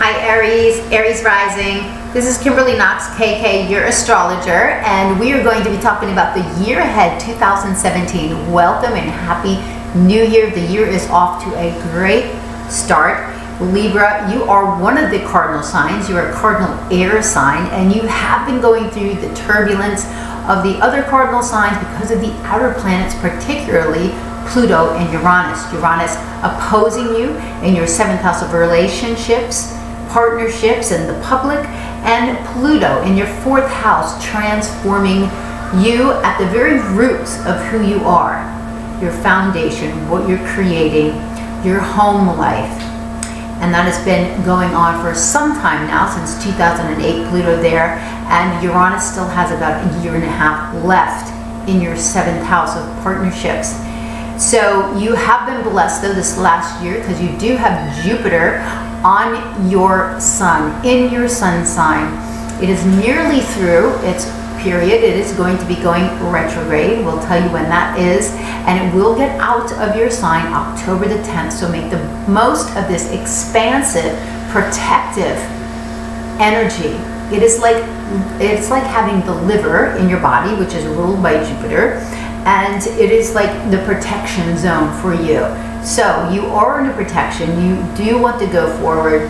Hi Aries, Aries rising. This is Kimberly Knox, KK, your astrologer, and we are going to be talking about the year ahead, 2017. Welcome and happy new year. The year is off to a great start. Libra, you are one of the cardinal signs. You're a cardinal air sign, and you have been going through the turbulence of the other cardinal signs because of the outer planets, particularly Pluto and Uranus. Uranus opposing you in your 7th house of relationships, partnerships, and the public, and Pluto in your 4th house, transforming you at the very roots of who you are, your foundation, what you're creating, your home life. And that has been going on for some time now, since 2008, Pluto there, and Uranus still has about a year and a half left in your 7th house of partnerships. So you have been blessed though this last year, because you do have Jupiter on your sun, in your sun sign. It is nearly through its period. It is going to be going retrograde. We'll tell you when that is, and it will get out of your sign October the 10th. So make the most of this expansive, protective energy. It's like having the liver in your body, which is ruled by Jupiter, and it is like the protection zone for you. So you are under protection. You do want to go forward,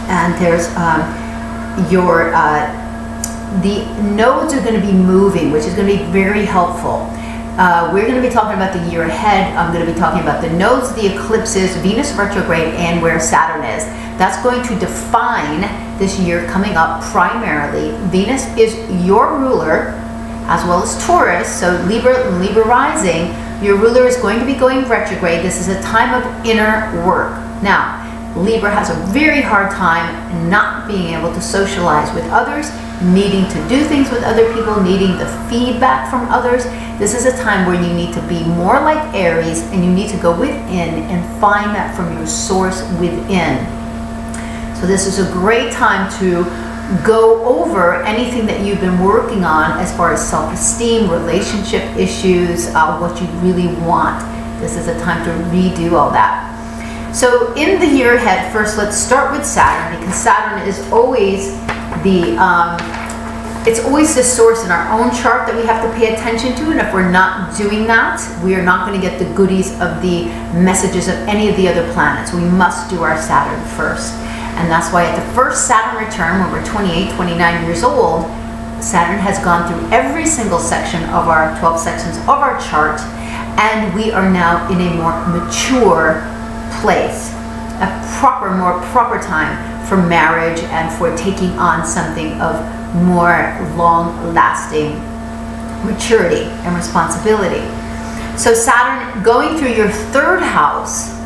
and there's the nodes are going to be moving, which is going to be very helpful. We're going to be talking about the year ahead. I'm going to be talking about the nodes, the eclipses, Venus retrograde, and where Saturn is. That's going to define this year coming up primarily. Venus is your ruler, as well as Taurus. So Libra rising, your ruler is going to be going retrograde. This is a time of inner work. Now, Libra has a very hard time not being able to socialize with others, needing to do things with other people, needing the feedback from others. This is a time where you need to be more like Aries, and you need to go within and find that from your source within. So this is a great time to go over anything that you've been working on as far as self-esteem, relationship issues, what you really want. This is a time to redo all that. So in the year ahead, first let's start with Saturn, because Saturn is always it's always the source in our own chart that we have to pay attention to, and if we're not doing that, we are not going to get the goodies of the messages of any of the other planets. We must do our Saturn first. And that's why at the first Saturn return, when we're 28, 29 years old, Saturn has gone through every single section of our 12 sections of our chart, and we are now in a more mature place, more proper time for marriage and for taking on something of more long-lasting maturity and responsibility. So Saturn going through your 3rd house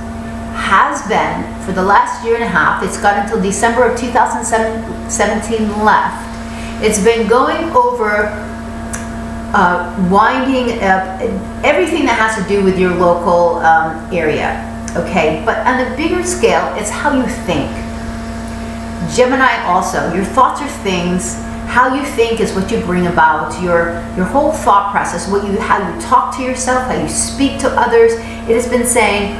has been, for the last year and a half, it's got until December of 2017 left. It's been going over winding up everything that has to do with your local area. Okay, but on the bigger scale, it's how you think. Gemini also, your thoughts are things. How you think is what you bring about. Your whole thought process, how you talk to yourself, how you speak to others. It has been saying,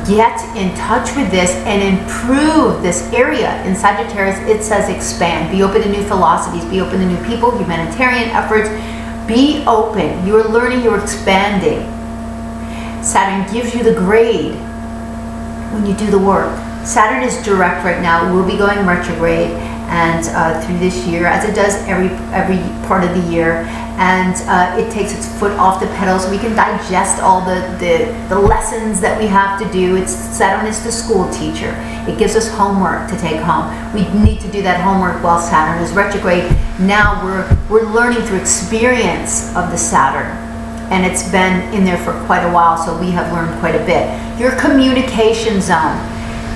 get in touch with this and improve this area. In Sagittarius, it says expand. Be open to new philosophies. Be open to new people, humanitarian efforts. Be open. You're learning, you're expanding. Saturn gives you the grade when you do the work. Saturn is direct right now. We'll be going retrograde and through this year, as it does every part of the year, and it takes its foot off the pedal so we can digest all the lessons that we have to do. Saturn is the school teacher. It gives us homework to take home. We need to do that homework while Saturn is retrograde. Now we're learning through experience of the Saturn, and it's been in there for quite a while, so we have learned quite a bit. Your communication zone.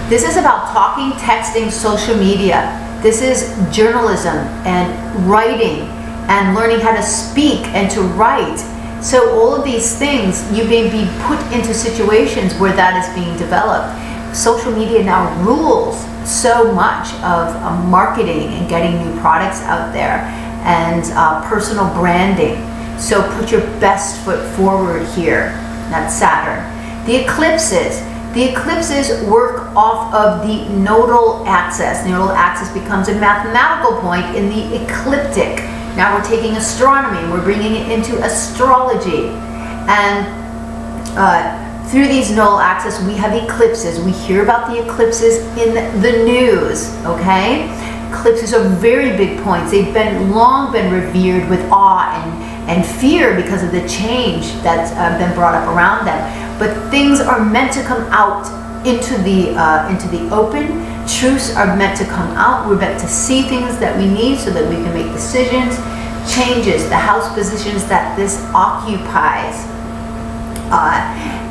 This is about talking, texting, social media. This is journalism and writing and learning how to speak and to write. So all of these things, you may be put into situations where that is being developed. Social media now rules so much of marketing and getting new products out there, and personal branding. So put your best foot forward here. That's Saturn. The eclipses. The eclipses work off of the nodal axis. Nodal axis becomes a mathematical point in the ecliptic. Now we're taking astronomy, we're bringing it into astrology. And through these nodal axis, we have eclipses. We hear about the eclipses in the news, okay? Eclipses are very big points. They've long been revered with awe and fear because of the change that's been brought up around them. But things are meant to come out into the open. Truths are meant to come out. We're meant to see things that we need so that we can make decisions, changes, the house positions that this occupies.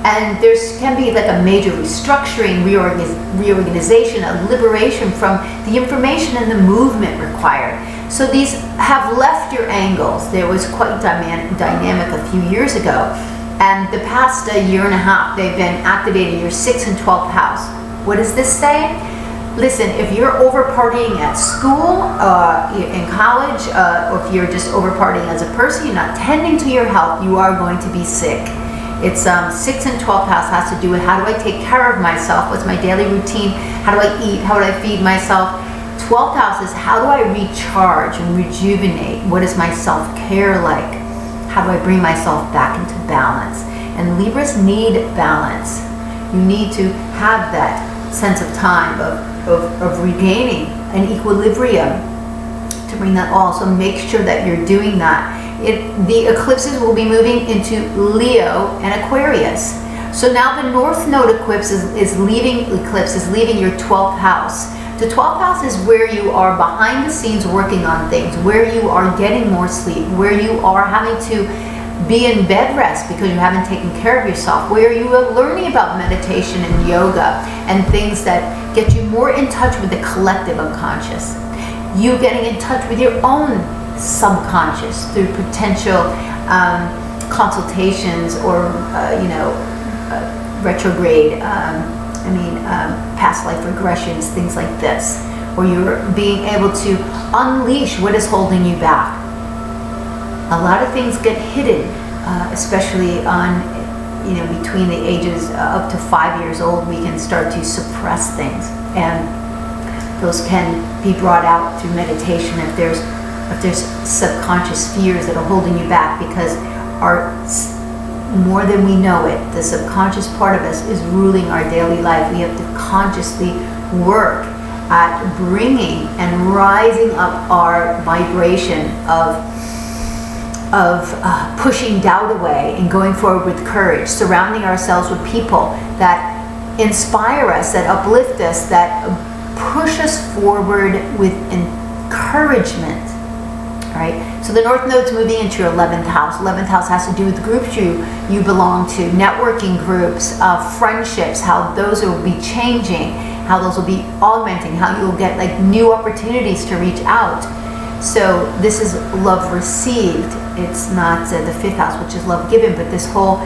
And there can be like a major restructuring, reorganization, a liberation from the information and the movement required. So these have left your angles. There was quite dynamic a few years ago. And the past year and a half, they've been activating your 6th and 12th house. What does this say? Listen, if you're over partying at school, in college, or if you're just over partying as a person, you're not tending to your health, you are going to be sick. It's 6th and 12th house has to do with how do I take care of myself? What's my daily routine? How do I eat? How do I feed myself? 12th house is how do I recharge and rejuvenate? What is my self-care like? How do I bring myself back into balance? And Libras need balance. You need to have that sense of time of regaining an equilibrium to bring that all. So make sure that you're doing that. The eclipses will be moving into Leo and Aquarius. So now the North Node eclipse is leaving your 12th house. The 12th house is where you are behind the scenes working on things, where you are getting more sleep, where you are having to be in bed rest because you haven't taken care of yourself, where you are learning about meditation and yoga and things that get you more in touch with the collective unconscious. You getting in touch with your own subconscious through potential consultations or retrograde past life regressions, things like this, where you're being able to unleash what is holding you back. A lot of things get hidden, especially on between the ages up to 5 years old. We can start to suppress things, and those can be brought out through meditation if there's subconscious fears that are holding you back, because more than we know it, the subconscious part of us is ruling our daily life. We have to consciously work at bringing and rising up our vibration of pushing doubt away and going forward with courage, surrounding ourselves with people that inspire us, that uplift us, that push us forward with encouragement. Right? So the North Node's moving into your 11th house. 11th house has to do with groups you belong to, networking groups, friendships, how those will be changing, how those will be augmenting, how you'll get like new opportunities to reach out. So this is love received. It's not the 5th house, which is love given, but this whole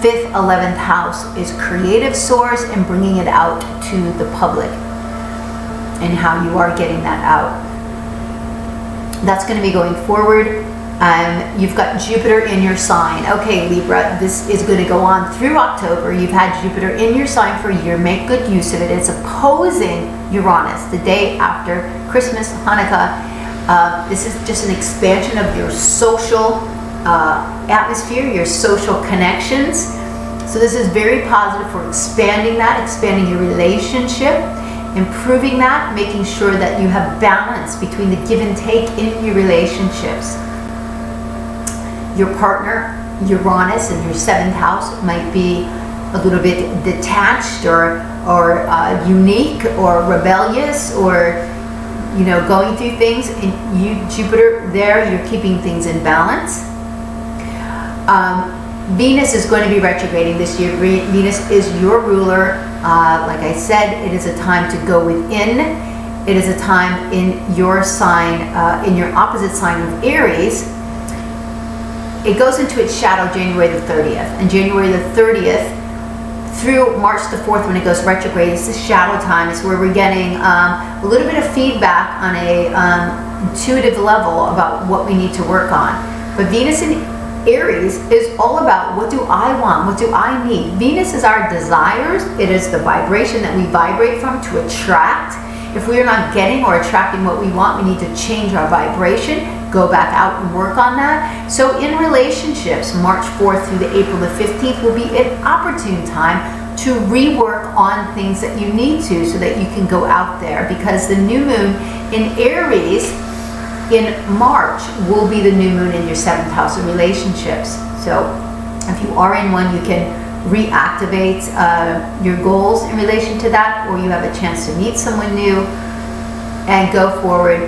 5th, 11th house is creative source and bringing it out to the public and how you are getting that out. That's going to be going forward. You've got Jupiter in your sign. Okay, Libra, this is going to go on through October. You've had Jupiter in your sign for a year. Make good use of it. It's opposing Uranus the day after Christmas, Hanukkah. This is just an expansion of your social atmosphere, your social connections. So this is very positive for expanding your relationship, improving that, making sure that you have balance between the give and take in your relationships. Your partner, Uranus in your 7th house, might be a little bit detached or unique or rebellious or going through things. And you, Jupiter, there, you're keeping things in balance. Venus is going to be retrograding this year. Venus is your ruler. Like I said, it is a time to go within. It is a time in your sign, in your opposite sign of Aries. It goes into its shadow January the 30th. And January the 30th through March the 4th, when it goes retrograde, it's the shadow time. It's where we're getting a little bit of feedback on a intuitive level about what we need to work on. But Venus in Aries is all about, what do I want? What do I need? Venus is our desires. It is the vibration that we vibrate from to attract. If we are not getting or attracting what we want, we need to change our vibration, go back out and work on that. So in relationships, March 4th through the April the 15th will be an opportune time to rework on things that you need to, so that you can go out there, because the new moon in Aries in March will be the new moon in your 7th house of relationships. So if you are in one, you can reactivate your goals in relation to that, or you have a chance to meet someone new and go forward.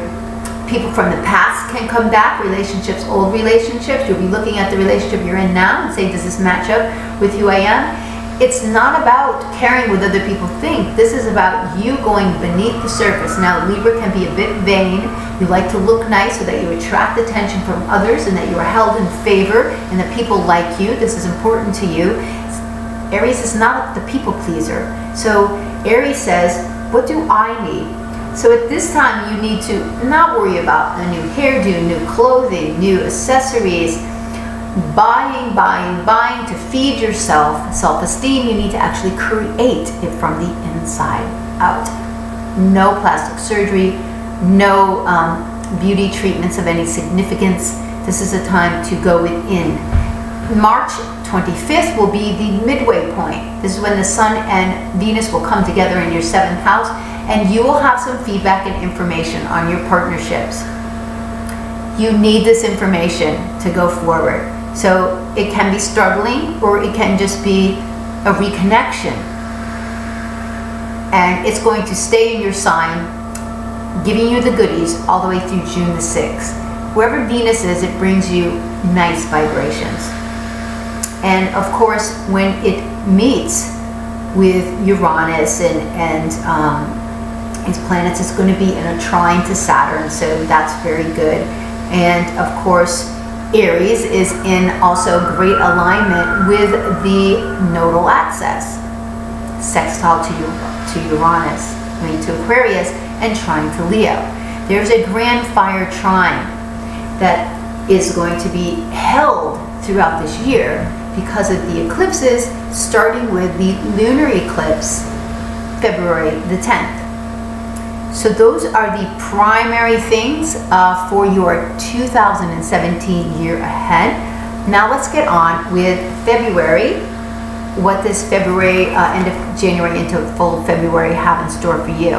People from the past can come back, relationships, old relationships. You'll be looking at the relationship you're in now and say, does this match up with who I am? It's not about caring what other people think. This is about you going beneath the surface. Now, Libra can be a bit vain. You like to look nice so that you attract attention from others and that you are held in favor and that people like you. This is important to you. Aries is not the people pleaser. So Aries says, what do I need? So at this time, you need to not worry about a new hairdo, new clothing, new accessories, buying to feed yourself. Self-esteem, you need to actually create it from the inside out. No plastic surgery, no beauty treatments of any significance. This is a time to go within. March 25th will be the midway point. This is when the Sun and Venus will come together in your 7th house, and you will have some feedback and information on your partnerships. You need this information to go forward. So it can be struggling, or it can just be a reconnection. And it's going to stay in your sign, giving you the goodies all the way through June the 6th. Wherever Venus is, it brings you nice vibrations. And of course, when it meets with Uranus and its planets, it's going to be in a trine to Saturn, so that's very good. And of course, Aries is in also great alignment with the nodal axis, sextile to Uranus, to Aquarius, and trine to Leo. There's a grand fire trine that is going to be held throughout this year because of the eclipses, starting with the lunar eclipse, February the 10th. So those are the primary things for your 2017 year ahead. Now let's get on with February. What does February, end of January into full February have in store for you?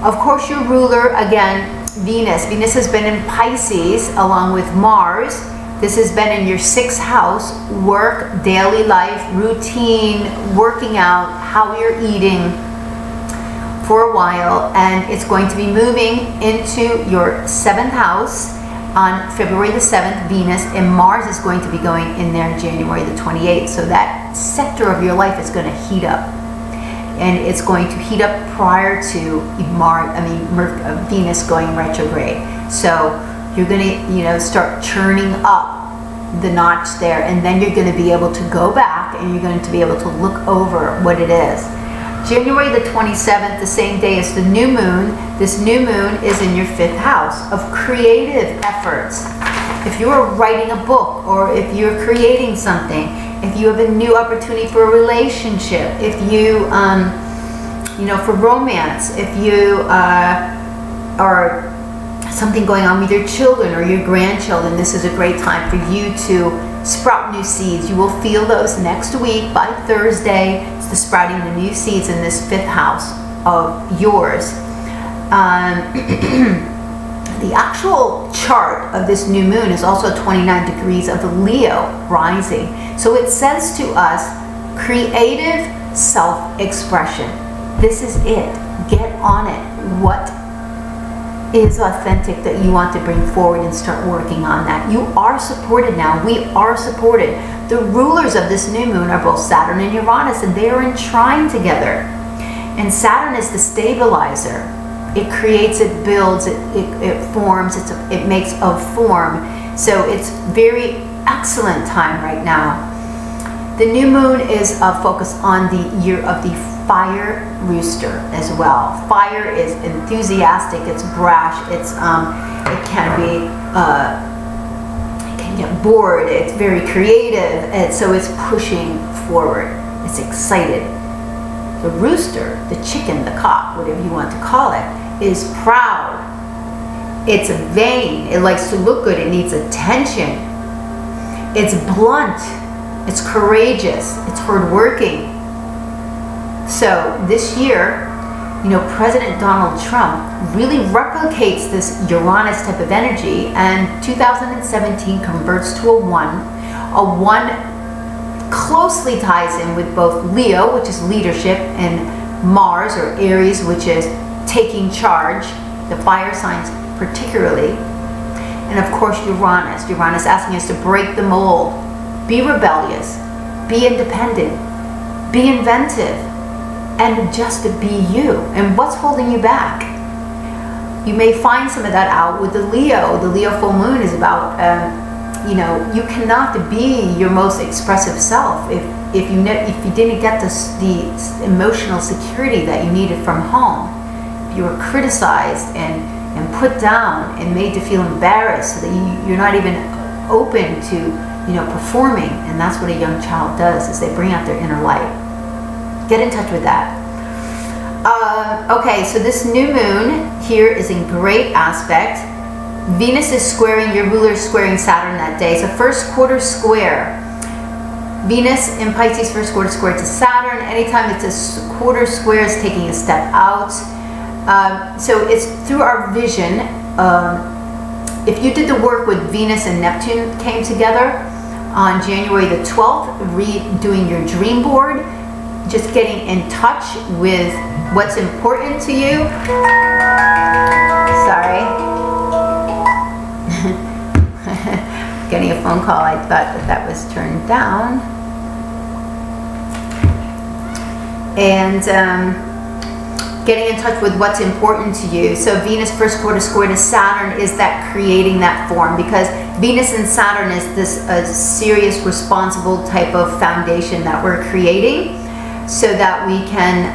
Of course, your ruler, again, Venus. Venus has been in Pisces along with Mars. This has been in your 6th house, work, daily life, routine, working out, how you're eating, for a while, and it's going to be moving into your 7th house on February the 7th, Venus, and Mars is going to be going in there January the 28th. So that sector of your life is going to heat up, and it's going to heat up prior to Venus going retrograde. So you're going to, start churning up the notch there, and then you're going to be able to go back and you're going to be able to look over what it is. January the 27th, the same day as the new moon, this new moon is in your 5th house of creative efforts. If you are writing a book, or if you're creating something, if you have a new opportunity for a relationship, if you, for romance, if you are something going on with your children or your grandchildren, this is a great time for you to sprout new seeds. You will feel those next week by Thursday. It's the sprouting the new seeds in this 5th house of yours. The actual chart of this new moon is also 29 degrees of the Leo rising. So it says to us, creative self-expression. This is it. Get on it. What is authentic that you want to bring forward, and start working on that. You are supported now. We are supported. The rulers of this new moon are both Saturn and Uranus, and they are in trine together. And Saturn is the stabilizer. It creates, it builds, it forms, it makes a form. So it's very excellent time right now. The new moon is focused on the year of the fire rooster as well. Fire is enthusiastic, it's brash, it can can get bored. It's very creative, and so it's pushing forward. It's excited. The rooster, the chicken, the cock, whatever you want to call it, is proud. It's vain. It likes to look good. It needs attention. It's blunt. It's courageous. It's hardworking. So this year, President Donald Trump really replicates this Uranus type of energy, and 2017 converts to a 1. A 1 closely ties in with both Leo, which is leadership, and Mars, or Aries, which is taking charge, the fire signs particularly. And of course Uranus asking us to break the mold, be rebellious, be independent, be inventive, and just to be you. And what's holding you back? You may find some of that out with the Leo. The Leo full moon is about you cannot be your most expressive self if you didn't get the emotional security that you needed from home. If you were criticized and put down and made to feel embarrassed, so that you're not even open to performing. And that's what a young child does, is they bring out their inner light. Get in touch with that. Okay, so this new moon here is in great aspect. Venus is squaring, your ruler is squaring Saturn that day. It's a first quarter square. Venus in Pisces, first quarter square to Saturn. Anytime it's a quarter square, it's taking a step out. So it's through our vision. If you did the work with Venus and Neptune came together on January the 12th, redoing your dream board, just getting in touch with what's important to you. Sorry. Getting a phone call, I thought that was turned down. And getting in touch with what's important to you. So Venus first quarter square to Saturn is that creating that form, because Venus and Saturn is this serious, responsible type of foundation that we're creating, so that we can,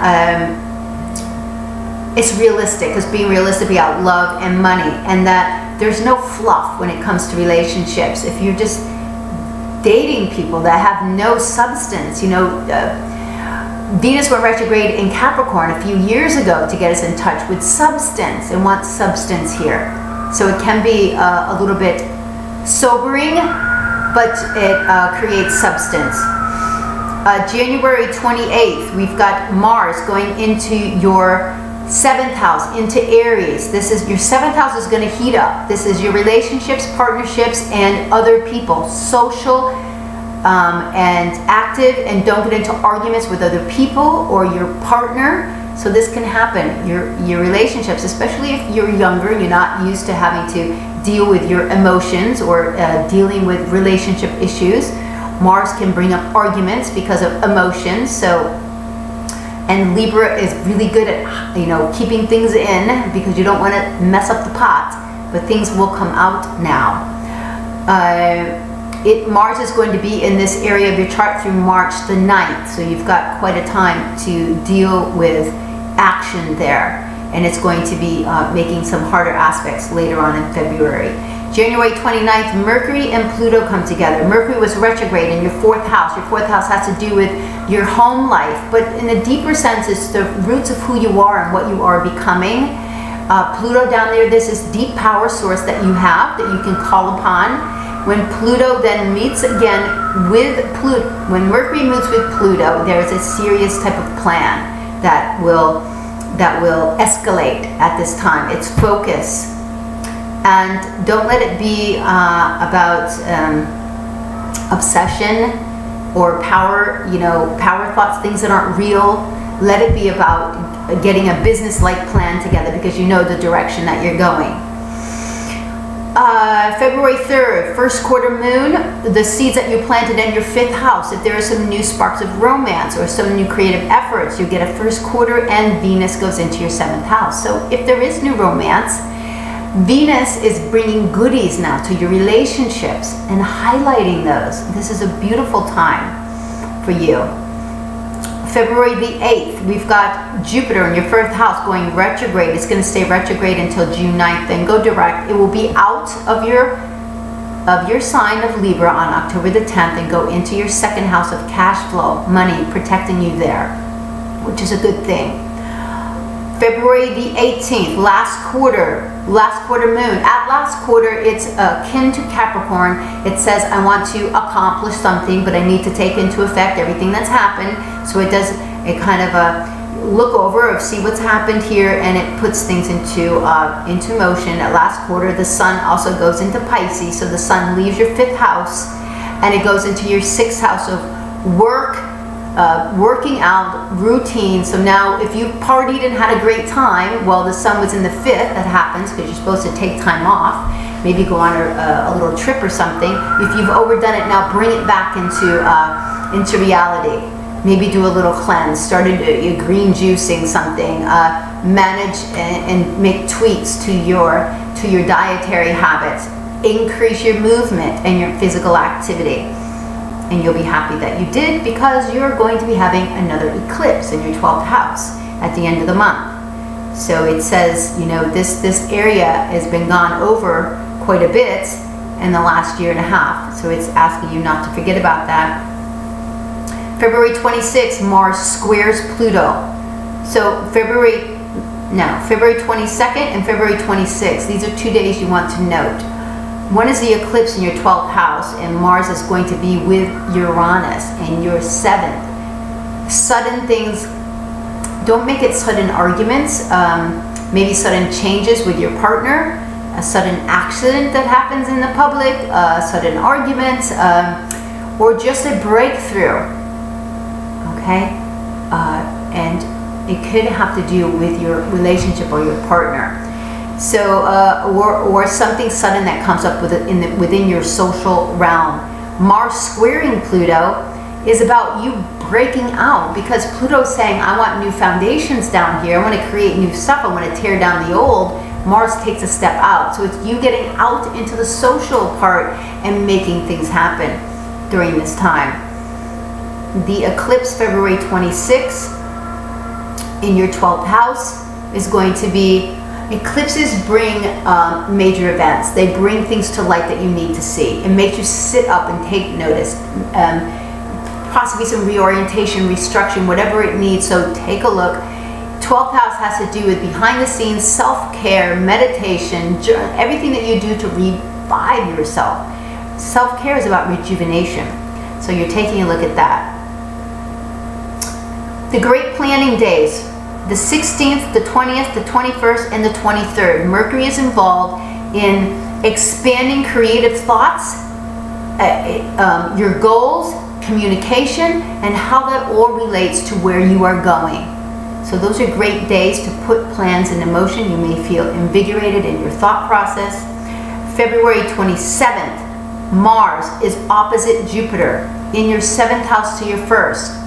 it's realistic, because being realistic about love and money, and that there's no fluff when it comes to relationships. If you're just dating people that have no substance, Venus went retrograde in Capricorn a few years ago to get us in touch with substance, and wants substance here. So it can be a little bit sobering, but it creates substance. January 28th, we've got Mars going into your 7th house, into Aries. This is your 7th house is going to heat up. This is your relationships, partnerships, and other people, social and active, and don't get into arguments with other people or your partner. So this can happen. Your relationships, especially if you're younger, you're not used to having to deal with your emotions or dealing with relationship issues. Mars can bring up arguments because of emotions. And Libra is really good at, keeping things in, because you don't want to mess up the pot, but things will come out now. Mars is going to be in this area of your chart through March the 9th, so you've got quite a time to deal with action there, and it's going to be making some harder aspects later on in February. January 29th, Mercury and Pluto come together. Mercury was retrograde in your 4th house. Your 4th house has to do with your home life, but in a deeper sense, it's the roots of who you are and what you are becoming. Pluto down there, this is deep power source that you have, that you can call upon. When Pluto then meets again with Pluto, when Mercury meets with Pluto, there is a serious type of plan that will escalate at this time. It's focus. And don't let it be about obsession or power, power thoughts, things that aren't real. Let it be about getting a business-like plan together, because you know the direction that you're going. February 3rd, first quarter moon, the seeds that you planted in your 5th house, if there are some new sparks of romance or some new creative efforts, you get a first quarter, and Venus goes into your 7th house. So if there is new romance, Venus is bringing goodies now to your relationships and highlighting those. This is a beautiful time for you. February the 8th, we've got Jupiter in your 1st house going retrograde. It's going to stay retrograde until June 9th, then go direct. It will be out of your of your sign of Libra on October the 10th and go into your second house of cash flow, money, protecting you there, which is a good thing. February the 18th, last quarter moon. At last quarter, it's akin to Capricorn. It says, I want to accomplish something, but I need to take into effect everything that's happened. So it does a kind of a look over of see what's happened here, and it puts things into motion. At last quarter, the sun also goes into Pisces, so the sun leaves your 5th house and it goes into your 6th house of work, working out, routine. So now if you partied and had a great time, well, the sun was in the 5th, that happens because you're supposed to take time off, maybe go on a little trip or something. If you've overdone it, now bring it back into reality. Maybe do a little cleanse, start a green juicing something, manage and make tweaks to your dietary habits, increase your movement and your physical activity. And you'll be happy that you did, because you're going to be having another eclipse in your 12th house at the end of the month. So it says, you know, this area has been gone over quite a bit in the last year and a half. So it's asking you not to forget about that. February 26th, Mars squares Pluto. So February 22nd and February 26th. These are 2 days you want to note. One is the eclipse in your 12th house, and Mars is going to be with Uranus in your 7th. Sudden things, don't make it sudden arguments, maybe sudden changes with your partner, a sudden accident that happens in the public, sudden arguments, or just a breakthrough. Okay, and it could have to do with your relationship or your partner. So, or something sudden that comes up within your social realm. Mars squaring Pluto is about you breaking out, because Pluto's saying, I want new foundations down here. I want to create new stuff. I want to tear down the old. Mars takes a step out. So it's you getting out into the social part and making things happen during this time. The eclipse February 26th in your 12th house is going to be, eclipses bring major events. They bring things to light that you need to see. It makes you sit up and take notice. Possibly some reorientation, restructuring, whatever it needs. So take a look. 12th house has to do with behind the scenes, self-care, meditation, everything that you do to revive yourself. Self-care is about rejuvenation. So you're taking a look at that. The great planning days, the 16th, the 20th, the 21st, and the 23rd. Mercury is involved in expanding creative thoughts, your goals, communication, and how that all relates to where you are going. So those are great days to put plans into motion. You may feel invigorated in your thought process. February 27th, Mars is opposite Jupiter in your 7th house to your 1st.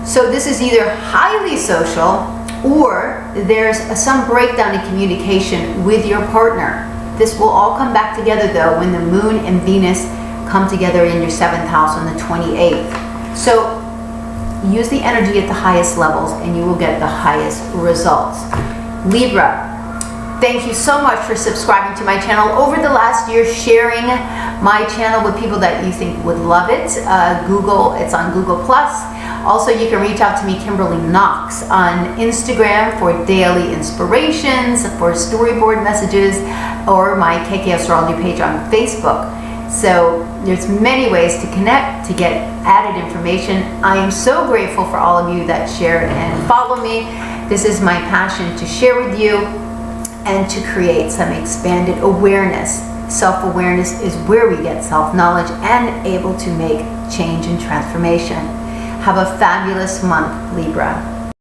So this is either highly social, or there's some breakdown in communication with your partner. This will all come back together though when the moon and Venus come together in your 7th house on the 28th. So use the energy at the highest levels and you will get the highest results. Libra, thank you so much for subscribing to my channel over the last year, sharing my channel with people that you think would love it. It's on Google+. Also, you can reach out to me, Kimberly Knox, on Instagram for daily inspirations, for storyboard messages, or my KK Astrology page on Facebook. So there's many ways to connect, to get added information. I am so grateful for all of you that share and follow me. This is my passion to share with you and to create some expanded awareness. Self-awareness is where we get self-knowledge and able to make change and transformation. Have a fabulous month, Libra.